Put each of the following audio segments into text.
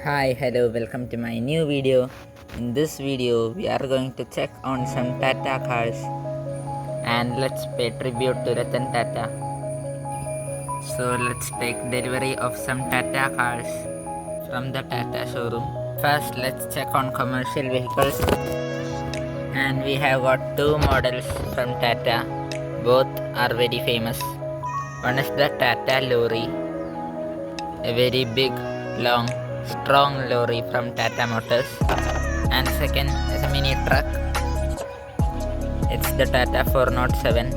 Hi, hello, welcome to my new video. In this video, we are going to check on some Tata cars and let's pay tribute to Ratan Tata. So let's take delivery of some Tata cars from the Tata showroom. First, let's check on commercial vehicles, and we have got two models from Tata. Both are very famous. One is the Tata lorry, a very big, long, strong lorry from Tata Motors, and second is a mini truck. It's the Tata 407.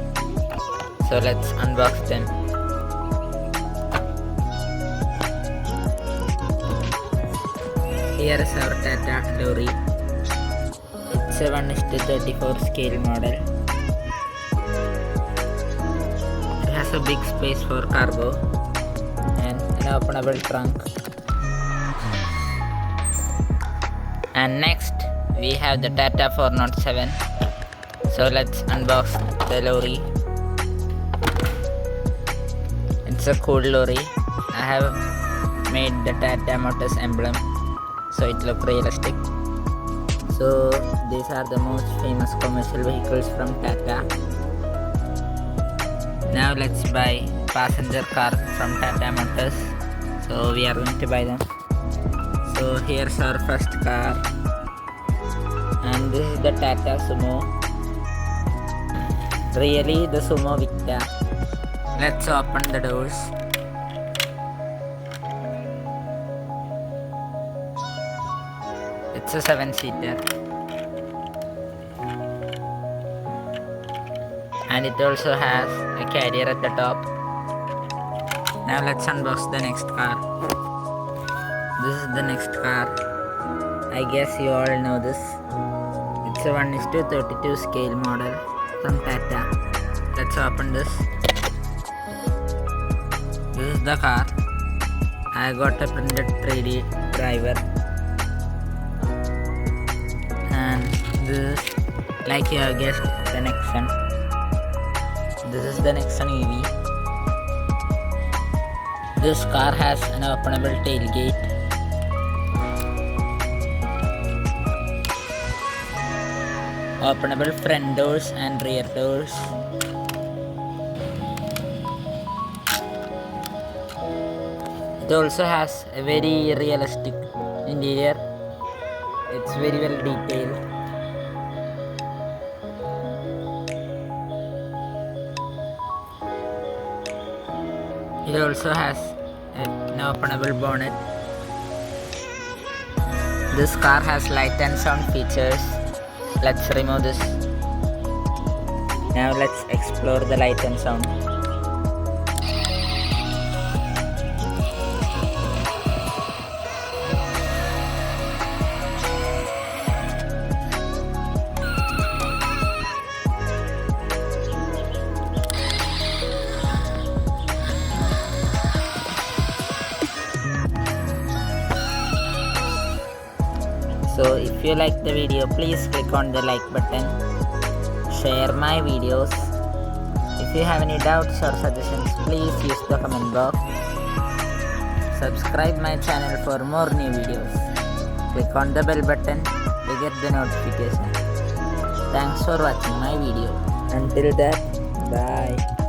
So let's unbox them. Here is our Tata lorry. It's a 1:34 scale model. It has a big space for cargo and an openable trunk. And next we have the Tata 407. So let's unbox the lorry. It's a cool lorry. I have made the Tata Motors emblem so it looks realistic. So these are the most famous commercial vehicles from Tata. Now let's buy passenger car from Tata Motors. So we are going to buy them. So here's our first car, and this is the Tata Sumo. Really the Sumo Victa. Let's open the doors. It's a 7-seater. And it also has a carrier at the top. Now let's unbox the next car. This is the next car. I guess you all know this. It's a 1:32 scale model from Tata. Let's open this. This is the car. I got a printed 3D driver. And this is, like you have guessed, the Nexon. This is the Nexon EV. This car has an openable tailgate. Openable front doors and rear doors. It also has a very realistic interior. It's very well detailed. It also has an openable bonnet. This car has light and sound features. Let's remove this. Now let's explore the light and sound. So if you like the video, please click on the like button, share my videos. If you have any doubts or suggestions, please use the comment box. Subscribe my channel for more new videos. Click on the bell button to get the notification. Thanks for watching my video. Until that, bye.